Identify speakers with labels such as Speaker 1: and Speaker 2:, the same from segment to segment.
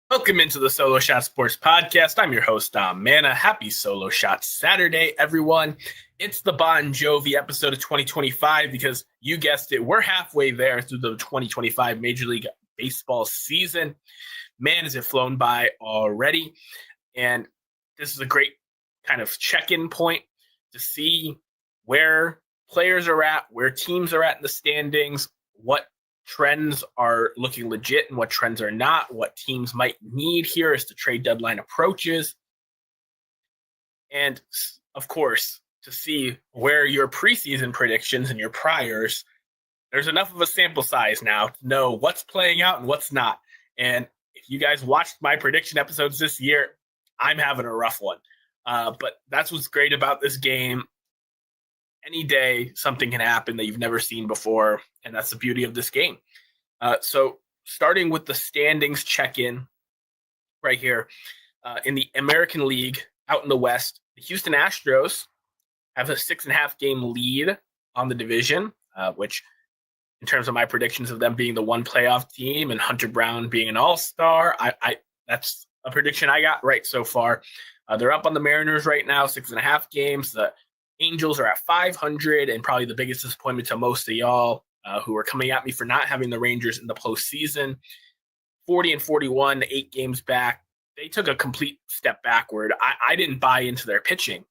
Speaker 1: Welcome into the Solo Shot Sports Podcast. I'm your host, Dom Mana. Happy Solo Shot Saturday, everyone. It's the Bon Jovi episode of 2025 because you guessed it, we're halfway there through the 2025 Major League Baseball season. Man, has it flown by already. And this is a great kind of check-in point to see where players are at, where teams are at in the standings, what trends are looking legit and what trends are not, what teams might need here as the trade deadline approaches. And of course, to see where your preseason predictions and your priors, there's enough of a sample size now to know what's playing out and what's not. And if you guys watched my prediction episodes this year, I'm having a rough one. But that's what's great about this game. Any day, something can happen that you've never seen before, and that's the beauty of this game. So starting with the standings check-in right here, in the American League out in the West, the Houston Astros have a 6.5 game lead on the division, which in terms of my predictions of them being the one playoff team and Hunter Brown being an all-star, that's a prediction I got right so far. They're up on the Mariners right now, 6.5 games. The Angels are at 500, and probably the biggest disappointment to most of y'all who are coming at me for not having the Rangers in the postseason. 40-41, 8 games back. They took a complete step backward. I didn't buy into their pitching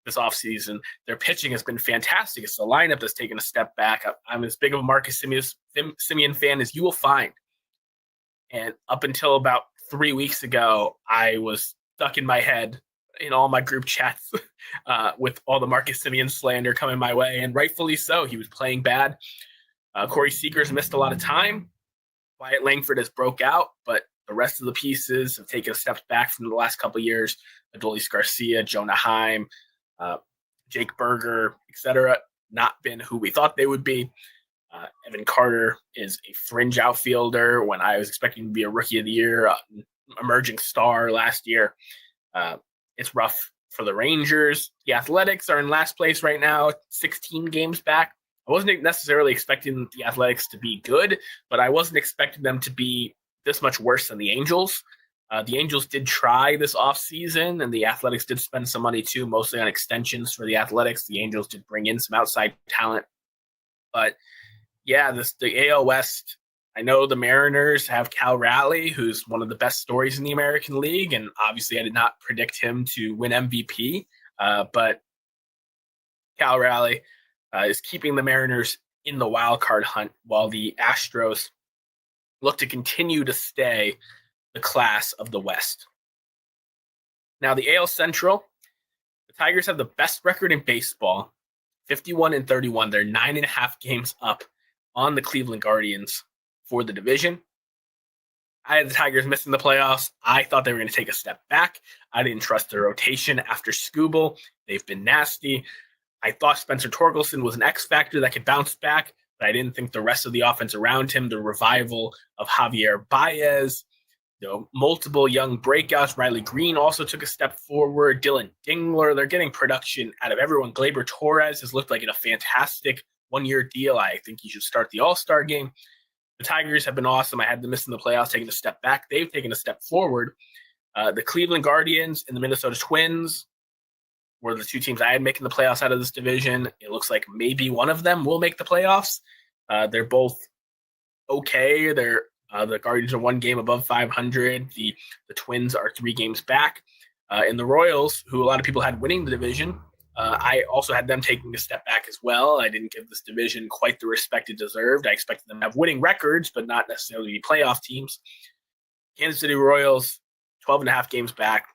Speaker 1: this offseason. Their pitching has been fantastic. It's the lineup that's taken a step back. I'm as big of a Marcus Semien fan as you will find. And up until about 3 weeks ago, I was stuck in my head in all my group chats with all the Marcus Semien slander coming my way, and rightfully so. He was playing bad. Corey Seager's missed a lot of time. Wyatt Langford has broke out, but the rest of the pieces have taken steps back from the last couple of years. Adolis Garcia, Jonah Heim, Jake Berger, etc., not been who we thought they would be. Evan Carter is a fringe outfielder when I was expecting to be a rookie of the year, emerging star last year. It's rough for the Rangers. The Athletics are in last place right now, 16 games back. I wasn't necessarily expecting the Athletics to be good, but I wasn't expecting them to be this much worse than the Angels. The Angels did try this offseason, and the Athletics did spend some money too, mostly on extensions for the Athletics. The Angels did bring in some outside talent. But yeah, the AL West, I know the Mariners have Cal Raleigh, who's one of the best stories in the American League, and obviously I did not predict him to win MVP, but Cal Raleigh is keeping the Mariners in the wild card hunt, while the Astros look to continue to stay the class of the West. Now, the AL Central, the Tigers have the best record in baseball, 51-31. They're 9.5 games up on the Cleveland Guardians for the division. I had the Tigers missing the playoffs. I thought they were going to take a step back. I didn't trust their rotation after Skubal. They've been nasty. I thought Spencer Torkelson was an X factor that could bounce back, but I didn't think the rest of the offense around him, the revival of Javier Baez, multiple young breakouts. Riley Green also took a step forward. Dylan Dingler, they're getting production out of everyone. Gleyber Torres has looked like a fantastic one-year deal. I think he should start the All-Star game. The Tigers have been awesome. I had them missing the playoffs, taking a step back. They've taken a step forward. The Cleveland Guardians and the Minnesota Twins were the two teams I had making the playoffs out of this division. It looks like maybe one of them will make the playoffs. They're both okay. The Guardians are 1 game above 500. The Twins are 3 games back. And the Royals, who a lot of people had winning the division, I also had them taking a step back as well. I didn't give this division quite the respect it deserved. I expected them to have winning records, but not necessarily be playoff teams. Kansas City Royals, 12.5 games back.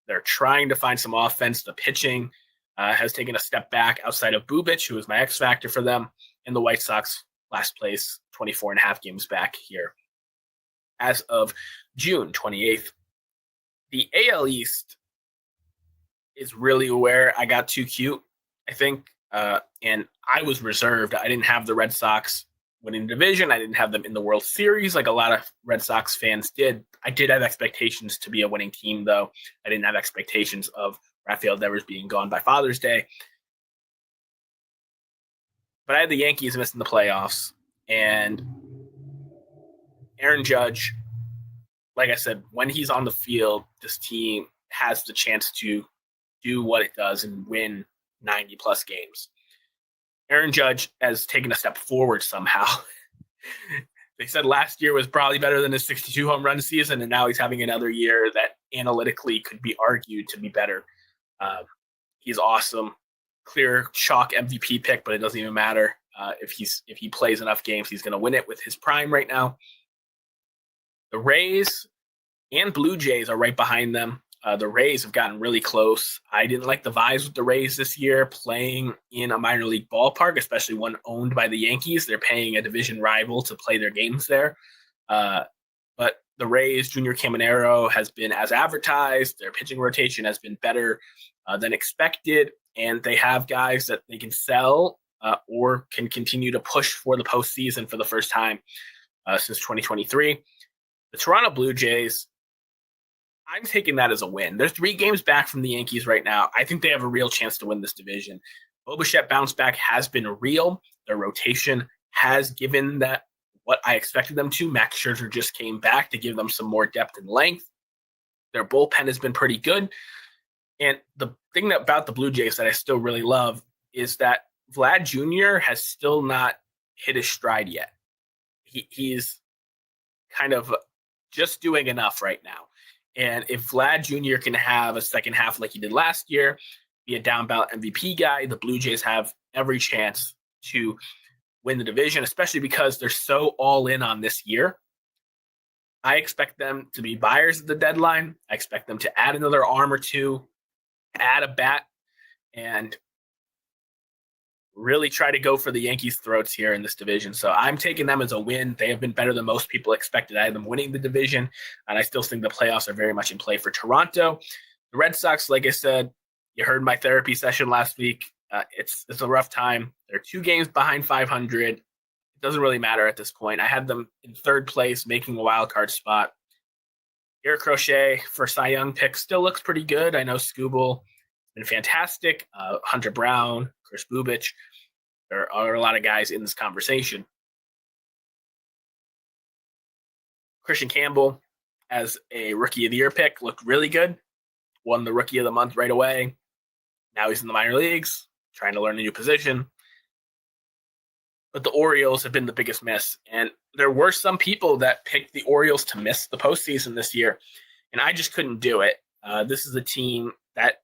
Speaker 1: They're trying to find some offense. The pitching has taken a step back outside of Bubic, who was my X factor for them. and the White Sox last place, 24 and a half games back here as of June 28th. The AL East is really where I got too cute, I think. And I was reserved. I didn't have the Red Sox winning the division. I didn't have them in the World Series like a lot of Red Sox fans did. I did have expectations to be a winning team, though. I didn't have expectations of Rafael Devers being gone by Father's Day. But I had the Yankees missing the playoffs. And Aaron Judge, like I said, when he's on the field, this team has the chance to do what it does and win 90-plus games. Aaron Judge has taken a step forward somehow. They said last year was probably better than his 62 home run season, and now he's having another year that analytically could be argued to be better. He's awesome. Clear chalk MVP pick, but it doesn't even matter. If he plays enough games, he's going to win it with his prime right now. The Rays and Blue Jays are right behind them. The Rays have gotten really close. I didn't like the vibes with the Rays this year playing in a minor league ballpark, especially one owned by the Yankees. They're paying a division rival to play their games there. But the Rays, Junior Caminero has been as advertised. Their pitching rotation has been better than expected. And they have guys that they can sell or can continue to push for the postseason for the first time since 2023. The Toronto Blue Jays, I'm taking that as a win. They're 3 games back from the Yankees right now. I think they have a real chance to win this division. Bo Bichette bounce back has been real. Their rotation has given that what I expected them to. Max Scherzer just came back to give them some more depth and length. Their bullpen has been pretty good. And the thing about the Blue Jays that I still really love is that Vlad Jr. has still not hit his stride yet. He's kind of just doing enough right now. And if Vlad Jr. can have a second half like he did last year, be a down ballot MVP guy, the Blue Jays have every chance to win the division, especially because they're so all in on this year. I expect them to be buyers at the deadline. I expect them to add another arm or two, add a bat, and really try to go for the Yankees' throats here in this division. So I'm taking them as a win. They have been better than most people expected. I had them winning the division, and I still think the playoffs are very much in play for Toronto. The Red Sox, like I said, you heard my therapy session last week. It's a rough time. They're 2 games behind 500. It doesn't really matter at this point. I had them in 3rd place, making a wild card spot. Eric Crochet for Cy Young pick still looks pretty good. I know Scooble been fantastic. Hunter Brown, Chris Bubich. There are a lot of guys in this conversation. Christian Campbell, as a Rookie of the Year pick, looked really good. Won the Rookie of the Month right away. Now he's in the minor leagues, trying to learn a new position. But the Orioles have been the biggest miss. And there were some people that picked the Orioles to miss the postseason this year, and I just couldn't do it. This is a team that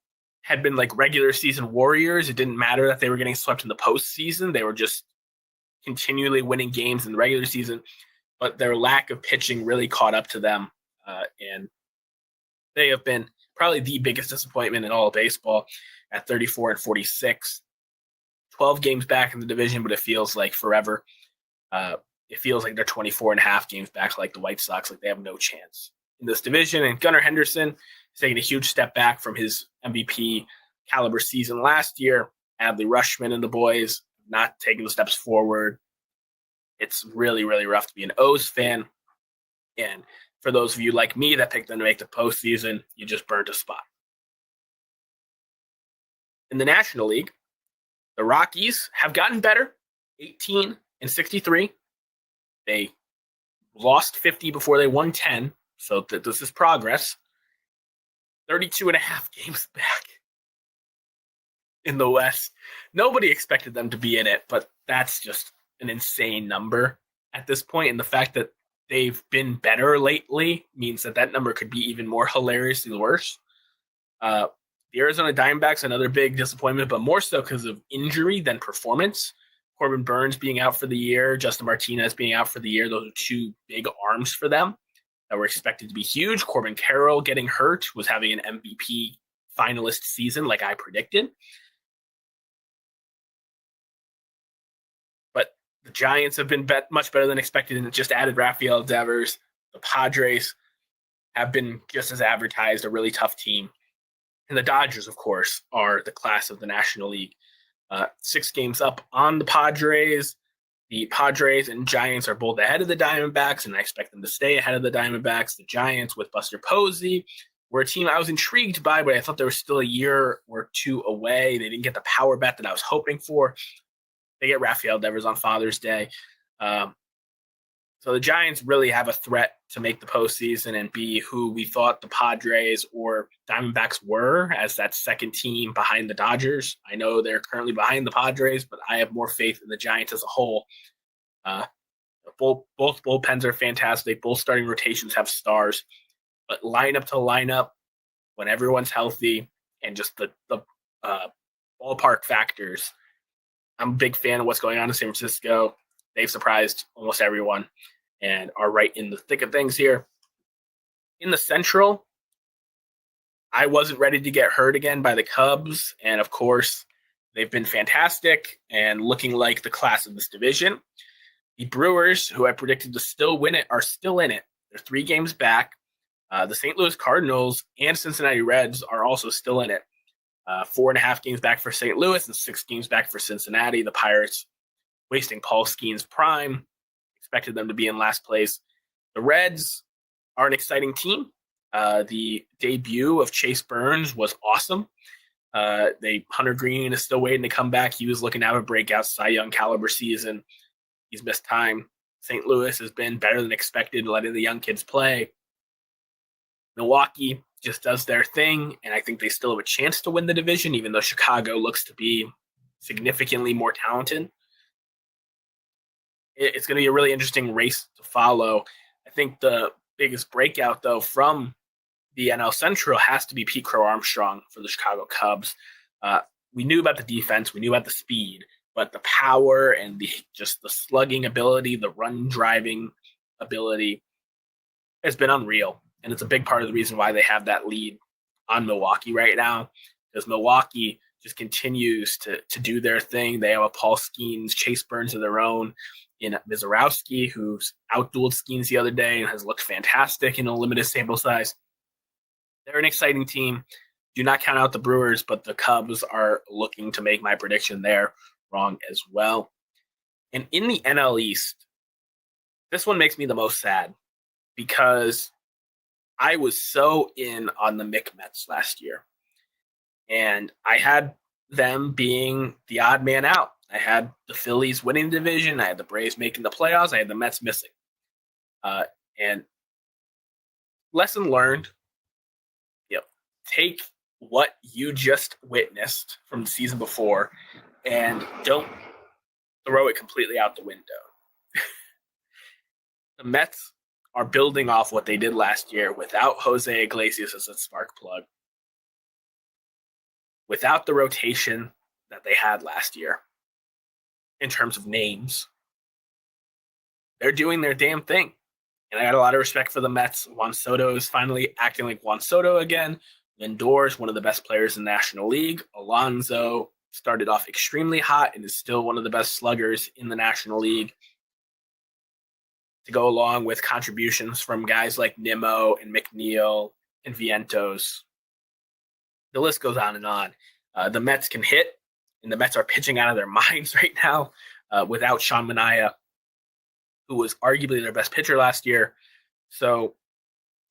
Speaker 1: had been like regular season warriors. It didn't matter that they were getting swept in the postseason. They were just continually winning games in the regular season, but their lack of pitching really caught up to them. And they have been probably the biggest disappointment in all of baseball at 34 and 46. 12 games back in the division, but it feels like forever. It feels like they're 24 and a half games back like the White Sox, like they have no chance in this division. And Gunnar Henderson is taking a huge step back from his MVP caliber season last year. Adley Rutschman and the boys not taking the steps forward. It's really, really rough to be an O's fan. And for those of you like me that picked them to make the postseason, you just burned a spot. In the National League, the Rockies have gotten better, 18 and 63. They lost 50 before they won 10, so this is progress. 32 and a half games back in the West. Nobody expected them to be in it, but that's just an insane number at this point. And the fact that they've been better lately means that number could be even more hilariously worse. The Arizona Diamondbacks, another big disappointment, but more so because of injury than performance. Corbin Burns being out for the year, Justin Martinez being out for the year. Those are 2 big arms for them that were expected to be huge. Corbin Carroll getting hurt, was having an MVP finalist season like I predicted. But The Giants have been much better than expected and just added Rafael Devers. The Padres have been just as advertised, a really tough team. And the Dodgers, of course, are the class of the National League. 6 games up on the Padres. The Padres and Giants are both ahead of the Diamondbacks, and I expect them to stay ahead of the Diamondbacks. The Giants with Buster Posey were a team I was intrigued by, but I thought they were still a year or two away. They didn't get the power bat that I was hoping for. They get Rafael Devers on Father's Day. So the Giants really have a threat to make the postseason and be who we thought the Padres or Diamondbacks were as that second team behind the Dodgers. I know they're currently behind the Padres, but I have more faith in the Giants as a whole. Both bullpens are fantastic. Both starting rotations have stars. But lineup to lineup, when everyone's healthy, and just the ballpark factors, I'm a big fan of what's going on in San Francisco. They've surprised almost everyone and are right in the thick of things here. In the Central, I wasn't ready to get hurt again by the Cubs. And of course, they've been fantastic and looking like the class of this division. The Brewers, who I predicted to still win it, are still in it. They're 3 games back. The St. Louis Cardinals and Cincinnati Reds are also still in it. 4.5 games back for St. Louis and 6 games back for Cincinnati. The Pirates, wasting Paul Skeens' prime, expected them to be in last place. The Reds are an exciting team. The debut of Chase Burns was awesome. Hunter Green is still waiting to come back. He was looking to have a breakout Cy Young caliber season. He's missed time. St. Louis has been better than expected, letting the young kids play. Milwaukee just does their thing, and I think they still have a chance to win the division, even though Chicago looks to be significantly more talented. It's going to be a really interesting race to follow. I think the biggest breakout, though, from the NL Central has to be Pete Crow Armstrong for the Chicago Cubs. We knew about the defense, we knew about the speed, but the power and the slugging ability, the run driving ability has been unreal. And it's a big part of the reason why they have that lead on Milwaukee right now, because Milwaukee just continues to do their thing. They have a Paul Skeens, Chase Burns of their own, in Mizorowski, who's outdueled Skeens the other day and has looked fantastic in a limited sample size. They're an exciting team. Do not count out the Brewers, but the Cubs are looking to make my prediction there wrong as well. And in the NL East, this one makes me the most sad because I was so in on the Mick Mets last year. And I had them being the odd man out. I had the Phillies winning the division. I had the Braves making the playoffs. I had the Mets missing. And lesson learned, take what you just witnessed from the season before and don't throw it completely out the window. The Mets are building off what they did last year without Jose Iglesias as a spark plug, without the rotation that they had last year in terms of names. They're doing their damn thing. And I got a lot of respect for the Mets. Juan Soto is finally acting like Juan Soto again. Lindor is one of the best players in the National League. Alonso started off extremely hot and is still one of the best sluggers in the National League. To go along with contributions from guys like Nimmo and McNeil and Vientos. The list goes on and on. The Mets can hit, and the Mets are pitching out of their minds right now without Sean Manaea, who was arguably their best pitcher last year. So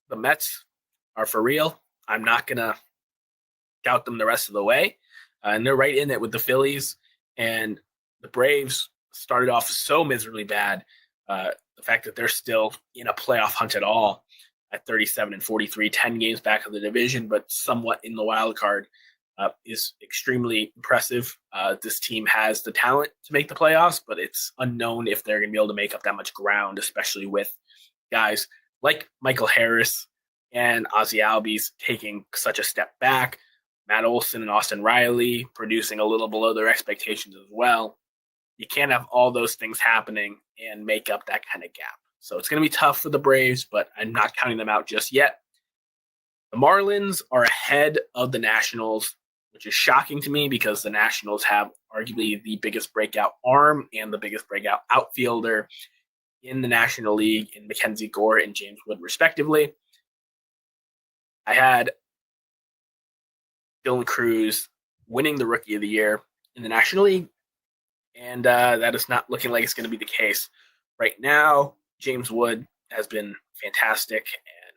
Speaker 1: the Mets are for real. I'm not going to doubt them the rest of the way. And they're right in it with the Phillies. And the Braves started off so miserably bad. The fact that they're still in a playoff hunt at all at 37-43, 10 games back of the division, but somewhat in the wild card is extremely impressive. This team has the talent to make the playoffs, but it's unknown if they're going to be able to make up that much ground, especially with guys like Michael Harris and Ozzie Albies taking such a step back. Matt Olson and Austin Riley producing a little below their expectations as well. You can't have all those things happening and make up that kind of gap. So it's going to be tough for the Braves, but I'm not counting them out just yet. The Marlins are ahead of the Nationals which is shocking to me because the Nationals have arguably the biggest breakout arm and the biggest breakout outfielder in the National League in Mackenzie Gore and James Wood, respectively. I had Dylan Cruz winning the Rookie of the Year in the National League, and that is not looking like it's going to be the case right now. James Wood has been fantastic, and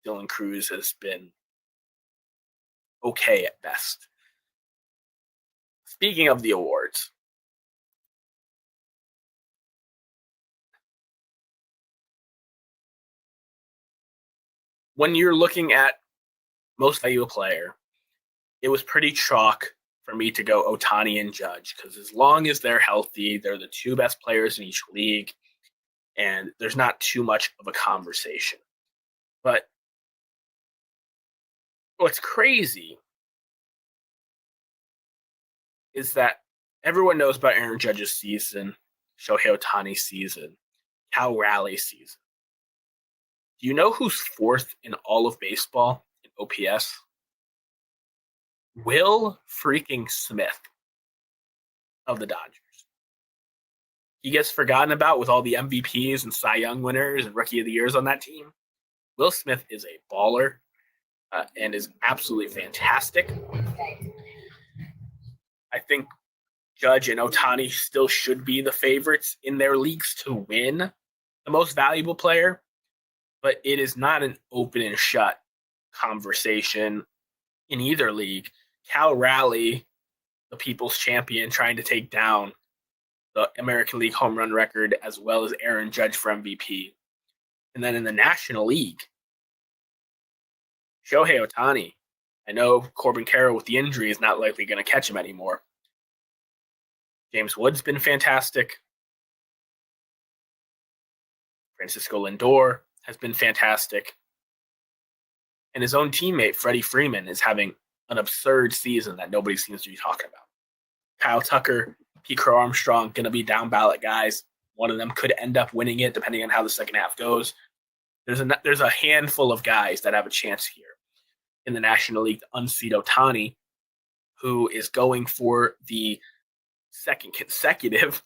Speaker 1: Dylan Cruz has been okay at best. Speaking of the awards, when you're looking at most valuable player, it was pretty chalk for me to go Ohtani and Judge, because as long as they're healthy, they're the two best players in each league, and there's not too much of a conversation. But what's crazy is that everyone knows about Aaron Judge's season, Shohei Ohtani's season, Cal Rally's season. Do you know who's fourth in all of baseball in OPS? Will freaking Smith of the Dodgers. He gets forgotten about with all the MVPs and Cy Young winners and Rookie of the Years on that team. Will Smith is a baller and is absolutely fantastic. I think Judge and Ohtani still should be the favorites in their leagues to win the most valuable player, but it is not an open and shut conversation in either league. Cal Raleigh, the people's champion, trying to take down the American League home run record, as well as Aaron Judge for MVP. And then in the National League, Shohei Ohtani. I know Corbin Carroll with the injury is not likely going to catch him anymore. James Wood's been fantastic. Francisco Lindor has been fantastic. And his own teammate, Freddie Freeman, is having an absurd season that nobody seems to be talking about. Kyle Tucker, Pete Crow Armstrong, going to be down ballot guys. One of them could end up winning it depending on how the second half goes. There's a handful of guys that have a chance here in the National League to unseat Ohtani, who is going for the second consecutive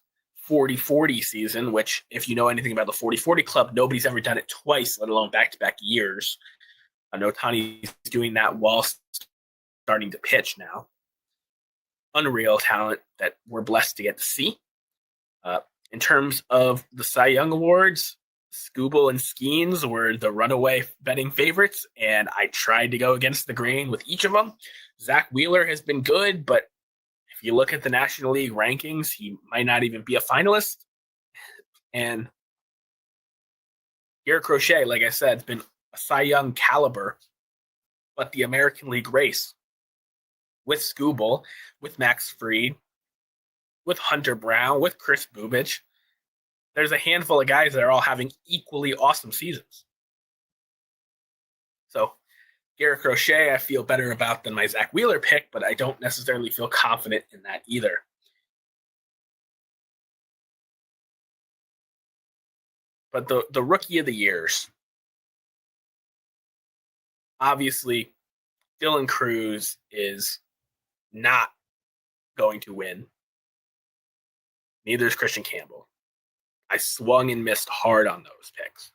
Speaker 1: 40-40 season, which, if you know anything about the 40-40 club, nobody's ever done it twice, let alone back-to-back years. And Ohtani's doing that while starting to pitch now. Unreal talent that we're blessed to get to see. In terms of the Cy Young Awards, Scooble and Skeens were the runaway betting favorites, and I tried to go against the grain with each of them. Zach Wheeler has been good, but if you look at the National League rankings, he might not even be a finalist. And Garrett Crochet, like I said, has been a Cy Young caliber, but the American League race with Scooble, with Max Fried, with Hunter Brown, with Chris Bubich, there's a handful of guys that are all having equally awesome seasons. So Garrett Crochet, I feel better about than my Zach Wheeler pick, but I don't necessarily feel confident in that either. But the Rookie of the Years, obviously, Dylan Cruz is not going to win. Neither is Christian Campbell. I swung and missed hard on those picks.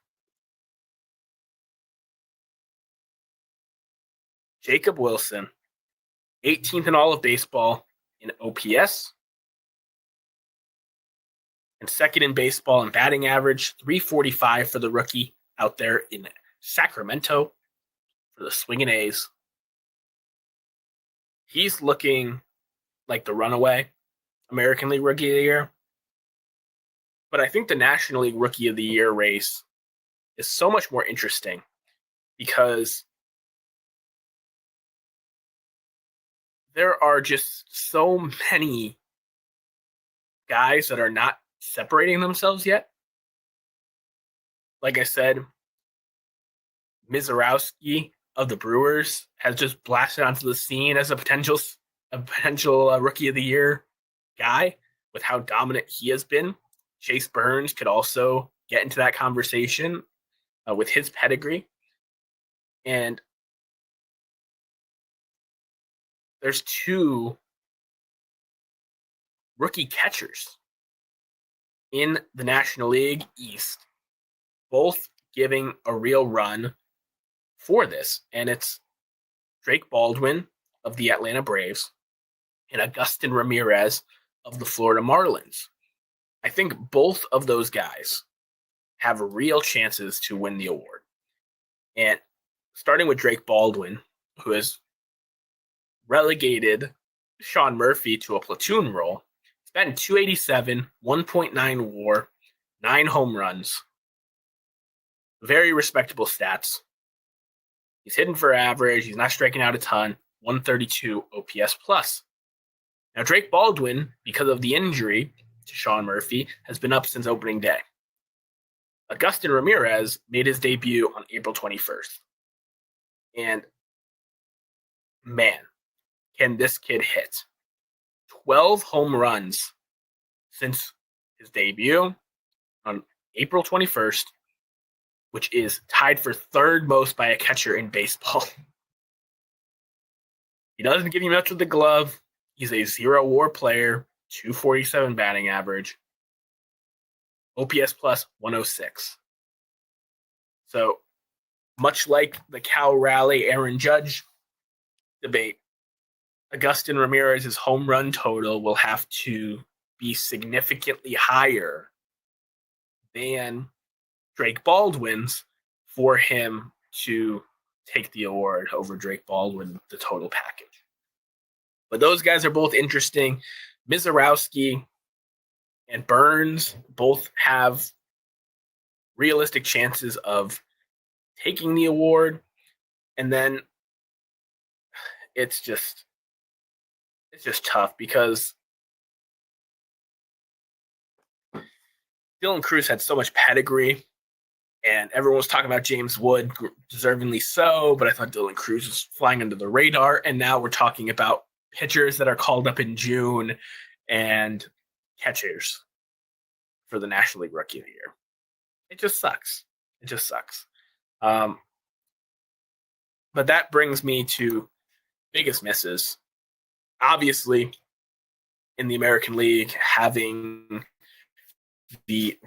Speaker 1: Jacob Wilson, 18th in all of baseball in OPS, and second in baseball in batting average, 345 for the rookie out there in Sacramento for the Swingin' A's. He's looking like the runaway American League Rookie of the Year. But I think the National League Rookie of the Year race is so much more interesting because there are just so many guys that are not separating themselves yet. Like I said, Mizorowski of the Brewers has just blasted onto the scene as a potential Rookie of the Year guy with how dominant he has been. Chase Burns could also get into that conversation with his pedigree. And there's two rookie catchers in the National League East, both giving a real run for this. And it's Drake Baldwin of the Atlanta Braves and Agustin Ramirez of the Florida Marlins. I think both of those guys have real chances to win the award. And starting with Drake Baldwin, who has relegated Sean Murphy to a platoon role. He's batting 287, 1.9 WAR, 9 home runs. Very respectable stats. He's hitting for average. He's not striking out a ton. 132 OPS plus. Now, Drake Baldwin, because of the injury to Sean Murphy, has been up since opening day. Agustin Ramirez made his debut on April 21st. And man, can this kid hit. 12 home runs since his debut on April 21st, which is tied for third most by a catcher in baseball. He doesn't give you much with the glove. He's a 0 WAR player, 247 batting average, OPS plus 106. So much like the Cal Raleigh Aaron Judge debate, Agustin Ramirez's home run total will have to be significantly higher than Drake Baldwin's for him to take the award over Drake Baldwin, the total package. But those guys are both interesting. Mizorowski and Burns both have realistic chances of taking the award. And then it's just tough because Dylan Cruz had so much pedigree, and everyone was talking about James Wood, deservingly so, but I thought Dylan Cruz was flying under the radar, and now we're talking about pitchers that are called up in June and catchers for the National League Rookie of the Year. It just sucks. But that brings me to biggest misses. Obviously, in the American League, having the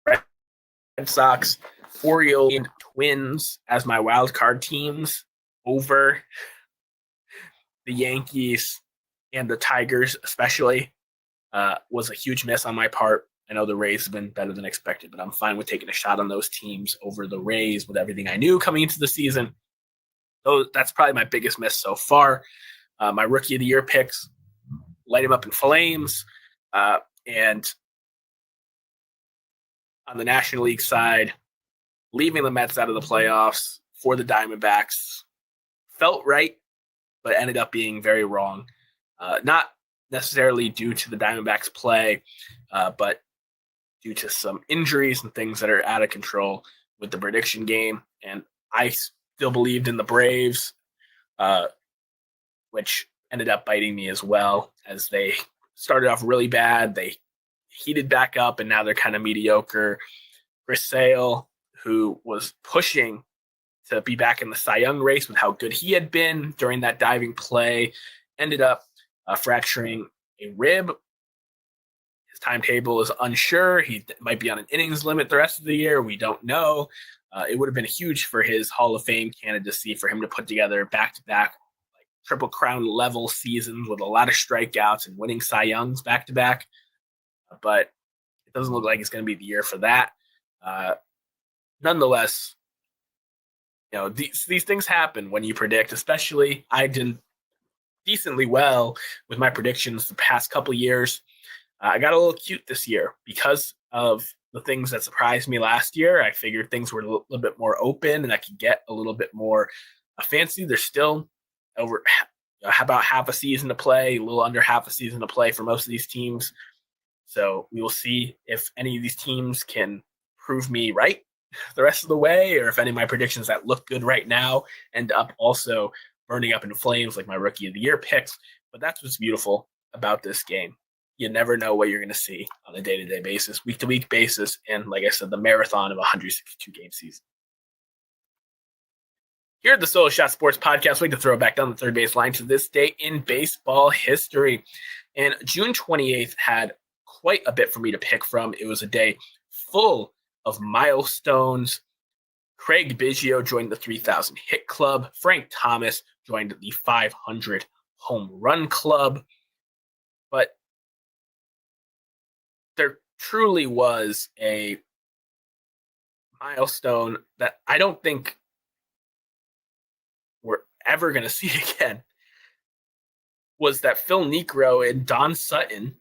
Speaker 1: Red Sox, Orioles, and Twins as my wild card teams over the Yankees and the Tigers especially was a huge miss on my part. I know the Rays have been better than expected, but I'm fine with taking a shot on those teams over the Rays with everything I knew coming into the season. So that's probably my biggest miss so far. My Rookie of the Year picks light him up in flames. And on the National League side, leaving the Mets out of the playoffs for the Diamondbacks felt right, but ended up being very wrong. Not necessarily due to the Diamondbacks' play, but due to some injuries and things that are out of control with the prediction game. And I still believed in the Braves, which ended up biting me as well, as they started off really bad. They heated back up, and now they're kind of mediocre. Chris Sale, who was pushing to be back in the Cy Young race with how good he had been during that diving play, ended up fracturing a rib. His timetable is unsure. He might be on an innings limit the rest of the year. We don't know. It would have been huge for his Hall of Fame candidacy for him to put together back-to-back Triple Crown level seasons with a lot of strikeouts and winning Cy Youngs back-to-back. But it doesn't look like it's going to be the year for that. Nonetheless, these things happen when you predict, especially I did decently well with my predictions the past couple years. I got a little cute this year because of the things that surprised me last year. I figured things were a little bit more open and I could get a little bit more fancy. There's still over about half a season to play, a little under half a season to play for most of these teams. So we will see if any of these teams can prove me right the rest of the way, or if any of my predictions that look good right now end up also burning up in flames like my Rookie of the Year picks. But that's what's beautiful about this game. You never know what you're going to see on a day-to-day basis, week-to-week basis, and like I said, the marathon of a 162-game season. Here at the Solo Shot Sports Podcast, we like to throw it back down the third base line to this day in baseball history. And June 28th had quite a bit for me to pick from. It was a day full of milestones. Craig Biggio joined the 3,000 hit club. Frank Thomas joined the 500 home run club. But there truly was a milestone that I don't think we're ever going to see again, was that Phil Niekro and Don Sutton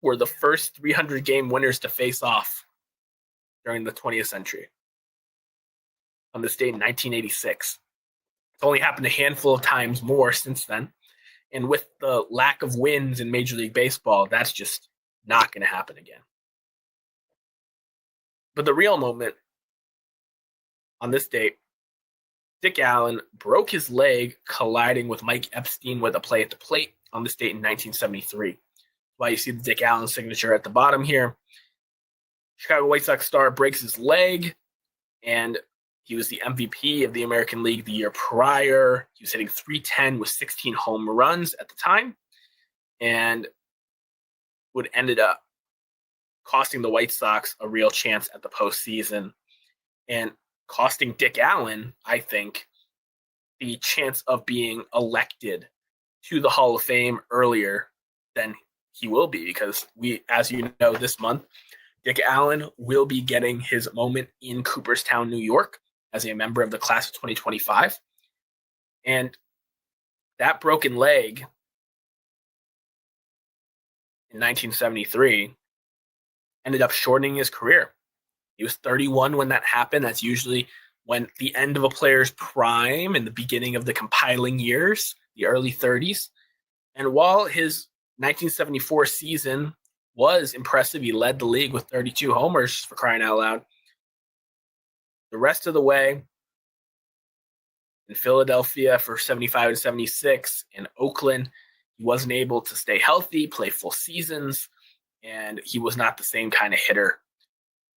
Speaker 1: were the first 300-game winners to face off during the 20th century on this date in 1986. It's only happened a handful of times more since then. And with the lack of wins in Major League Baseball, that's just not going to happen again. But the real moment on this date, Dick Allen broke his leg colliding with Mike Epstein with a play at the plate on this date in 1973. Why you see the Dick Allen signature at the bottom here. Chicago White Sox star breaks his leg, and he was the MVP of the American League the year prior. He was hitting .310 with 16 home runs at the time, and would ended up costing the White Sox a real chance at the postseason, and costing Dick Allen, I think, the chance of being elected to the Hall of Fame earlier than he will be, because we, as you know, this month, Dick Allen will be getting his moment in Cooperstown, New York, as a member of the class of 2025. And that broken leg in 1973 ended up shortening his career. He was 31 when that happened. That's usually when the end of a player's prime and the beginning of the compiling years, the early 30s. And while his 1974 season was impressive, he led the league with 32 homers, for crying out loud. The rest of the way, in Philadelphia for 75 and 76, in Oakland, he wasn't able to stay healthy, play full seasons, and he was not the same kind of hitter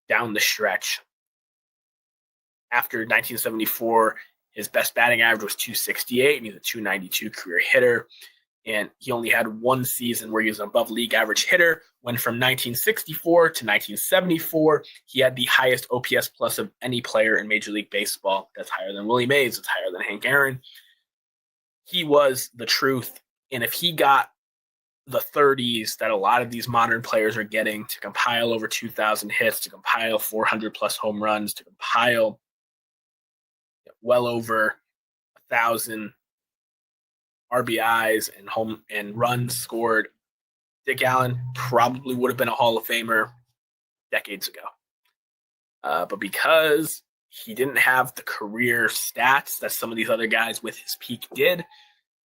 Speaker 1: down the stretch. After 1974, his best batting average was .268, and he's a .292 career hitter. And he only had one season where he was an above league average hitter, when from 1964 to 1974, he had the highest OPS plus of any player in Major League Baseball. That's higher than Willie Mays. It's higher than Hank Aaron. He was the truth. And if he got the 30s that a lot of these modern players are getting, to compile over 2,000 hits, to compile 400 plus home runs, to compile well over 1,000 RBIs and runs scored, Dick Allen probably would have been a Hall of Famer decades ago. But because he didn't have the career stats that some of these other guys with his peak did,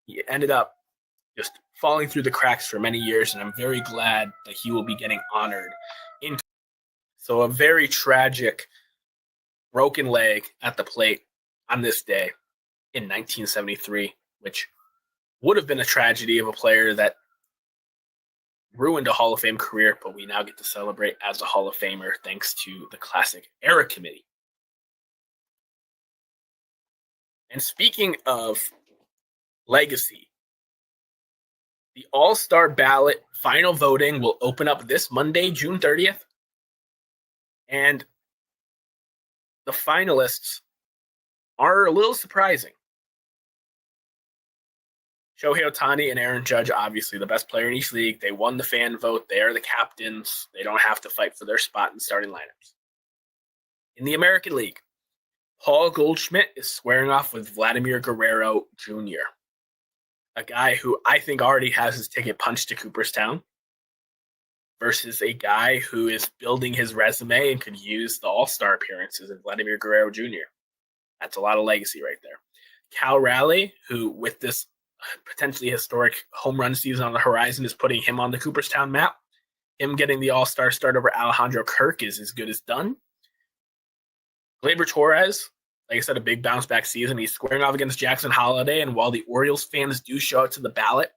Speaker 1: he ended up just falling through the cracks for many years, and I'm very glad that he will be getting honored. So a very tragic broken leg at the plate on this day in 1973, which would have been a tragedy of a player that ruined a Hall of Fame career, but we now get to celebrate as a Hall of Famer thanks to the Classic Era Committee. And speaking of legacy, the All-Star ballot final voting will open up this Monday, June 30th. And the finalists are a little surprising. Shohei Ohtani and Aaron Judge, obviously the best player in each league. They won the fan vote. They are the captains. They don't have to fight for their spot in starting lineups. In the American League, Paul Goldschmidt is squaring off with Vladimir Guerrero Jr., a guy who I think already has his ticket punched to Cooperstown, versus a guy who is building his resume and could use the All-Star appearances in Vladimir Guerrero Jr. That's a lot of legacy right there. Cal Raleigh, who with this potentially historic home run season on the horizon, is putting him on the Cooperstown map. Him getting the All-Star start over Alejandro Kirk is as good as done. Gleyber Torres, like I said, a big bounce back season. He's squaring off against Jackson Holliday, and while the Orioles fans do show up to the ballot,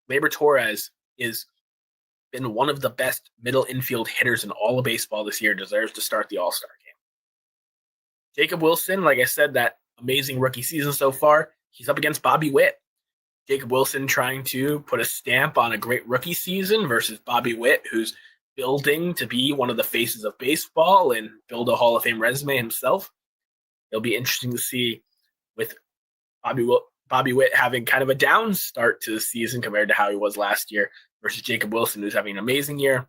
Speaker 1: Gleyber Torres is been one of the best middle infield hitters in all of baseball this year, deserves to start the All-Star game. Jacob Wilson, like I said, that amazing rookie season so far. He's up against Bobby Witt. Jacob Wilson trying to put a stamp on a great rookie season versus Bobby Witt, who's building to be one of the faces of baseball and build a Hall of Fame resume himself. It'll be interesting to see with Bobby Witt having kind of a down start to the season compared to how he was last year versus Jacob Wilson, who's having an amazing year.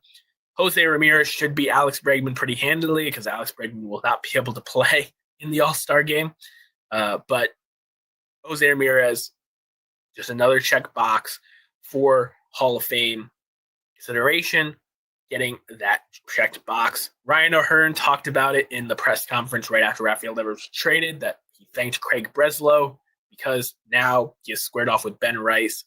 Speaker 1: Jose Ramirez should beat Alex Bregman pretty handily because Alex Bregman will not be able to play in the All-Star game. But Jose Ramirez, just another check box for Hall of Fame consideration, getting that checked box. Ryan O'Hearn talked about it in the press conference right after Rafael Devers was traded, that he thanked Craig Breslow because now he has squared off with Ben Rice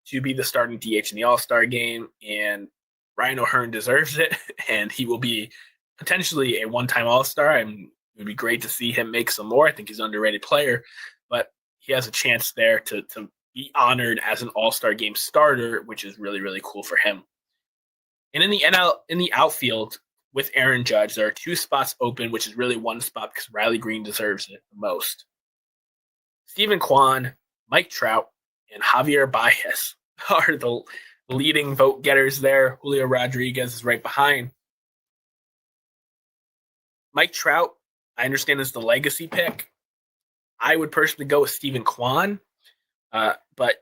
Speaker 1: to be the starting DH in the All-Star game, and Ryan O'Hearn deserves it, and he will be potentially a one-time All-Star. It would be great to see him make some more. I think he's an underrated player, but he has a chance there to be honored as an All-Star game starter, which is really, really cool for him. And in the outfield with Aaron Judge, there are 2 spots open, which is really one spot because Riley Green deserves it the most. Stephen Kwan, Mike Trout, and Javier Baez are the leading vote getters there. Julio Rodriguez is right behind. Mike Trout, I understand, is the legacy pick. I would personally go with Stephen Kwan, but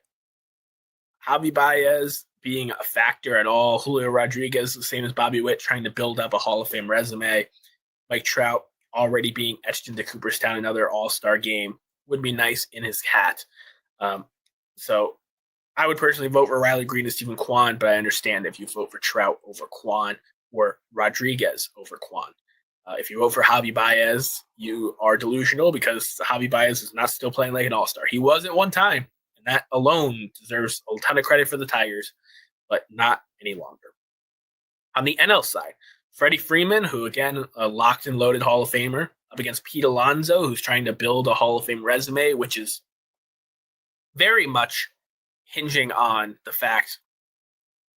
Speaker 1: Javi Baez being a factor at all. Julio Rodriguez, the same as Bobby Witt, trying to build up a Hall of Fame resume. Mike Trout already being etched into Cooperstown, another All-Star game, would be nice in his hat. So I would personally vote for Riley Green and Stephen Kwan, but I understand if you vote for Trout over Kwan or Rodriguez over Kwan. If you vote for Javi Baez, you are delusional because Javi Baez is not still playing like an all-star. He was at one time, and that alone deserves a ton of credit for the Tigers, but not any longer. On the NL side, Freddie Freeman, who again, a locked and loaded Hall of Famer, up against Pete Alonso, who's trying to build a Hall of Fame resume, which is very much hinging on the fact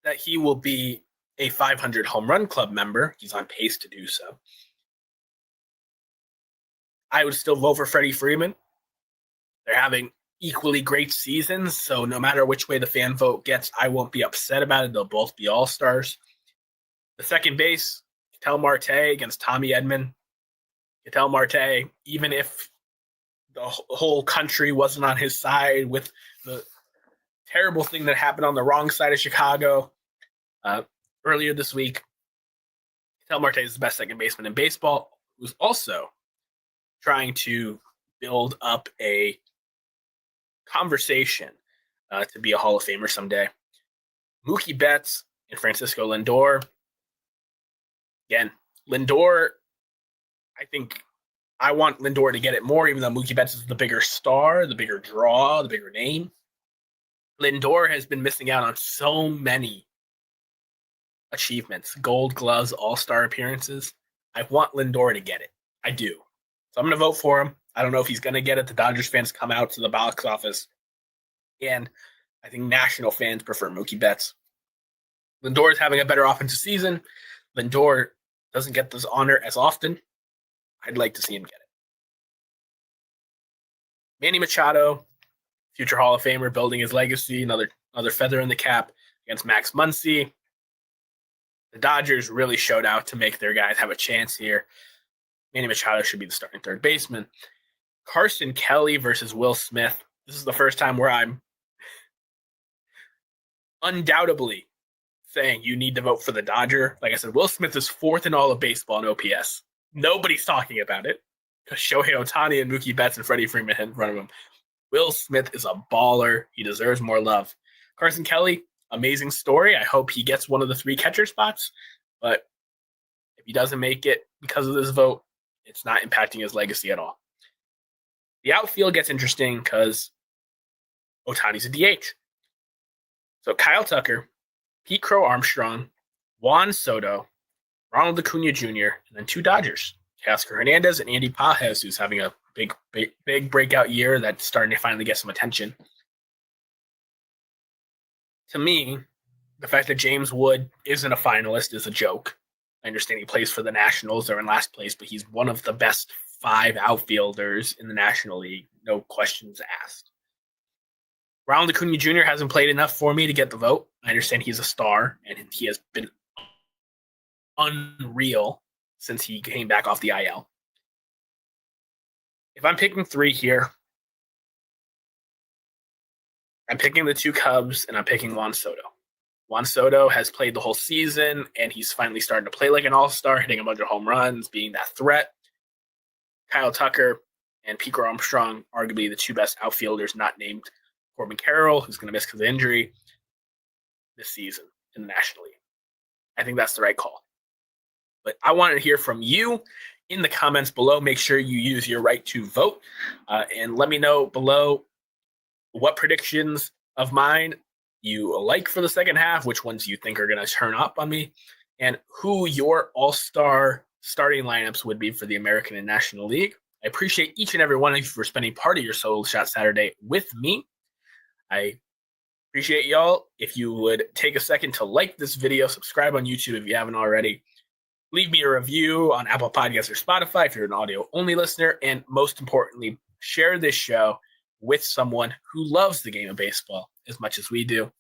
Speaker 1: that he will be a 500 home run club member. He's on pace to do so. I would still vote for Freddie Freeman. They're having equally great seasons, so no matter which way the fan vote gets, I won't be upset about it. They'll both be all-stars. The second base, Ketel Marte against Tommy Edman. Ketel Marte, even if the whole country wasn't on his side with the terrible thing that happened on the wrong side of Chicago earlier this week, Ketel Marte is the best second baseman in baseball, who's also trying to build up a conversation to be a Hall of Famer someday. Mookie Betts and Francisco Lindor. Again, Lindor, I think I want Lindor to get it more, even though Mookie Betts is the bigger star, the bigger draw, the bigger name. Lindor has been missing out on so many achievements, Gold Gloves, All-Star appearances. I want Lindor to get it. I do. So I'm going to vote for him. I don't know if he's going to get it. The Dodgers fans come out to the box office, and I think national fans prefer Mookie Betts. Lindor is having a better offensive season. Lindor doesn't get this honor as often. I'd like to see him get it. Manny Machado, future Hall of Famer, building his legacy, another feather in the cap against Max Muncy. The Dodgers really showed out to make their guys have a chance here. Manny Machado should be the starting third baseman. Carson Kelly versus Will Smith. This is the first time where I'm undoubtedly saying you need to vote for the Dodger. Like I said, Will Smith is 4th in all of baseball in OPS. Nobody's talking about it because Shohei Ohtani and Mookie Betts and Freddie Freeman in front of him. Will Smith is a baller. He deserves more love. Carson Kelly, amazing story. I hope he gets one of the 3 catcher spots, but if he doesn't make it because of this vote, it's not impacting his legacy at all. The outfield gets interesting because Ohtani's a DH. So Kyle Tucker, Pete Crow Armstrong, Juan Soto, Ronald Acuna Jr., and then 2 Dodgers, Teoscar Hernandez and Andy Pages, who's having a big breakout year that's starting to finally get some attention. To me, the fact that James Wood isn't a finalist is a joke. I understand he plays for the Nationals. They're in last place, but he's one of the best 5 outfielders in the National League. no questions asked. Ronald Acuna Jr. hasn't played enough for me to get the vote. I understand he's a star, and he has been unreal since he came back off the IL. If I'm picking three here, I'm picking the two Cubs, and I'm picking Juan Soto. Juan Soto has played the whole season, and he's finally starting to play like an all-star, hitting a bunch of home runs, being that threat. Kyle Tucker and Pete Armstrong, arguably the two best outfielders not named Corbin Carroll, who's going to miss because of injury this season in the National League. I think that's the right call. But I want to hear from you in the comments below. Make sure you use your right to vote, and let me know below what predictions of mine you like for the second half, which ones you think are going to turn up on me, and who your all-star starting lineups would be for the American and National League. I appreciate each and every one of you for spending part of your Solo Shot Saturday with me. I appreciate y'all. If you would take a second to like this video, subscribe on YouTube if you haven't already. Leave me a review on Apple Podcasts or Spotify if you're an audio-only listener. And most importantly, share this show with someone who loves the game of baseball as much as we do.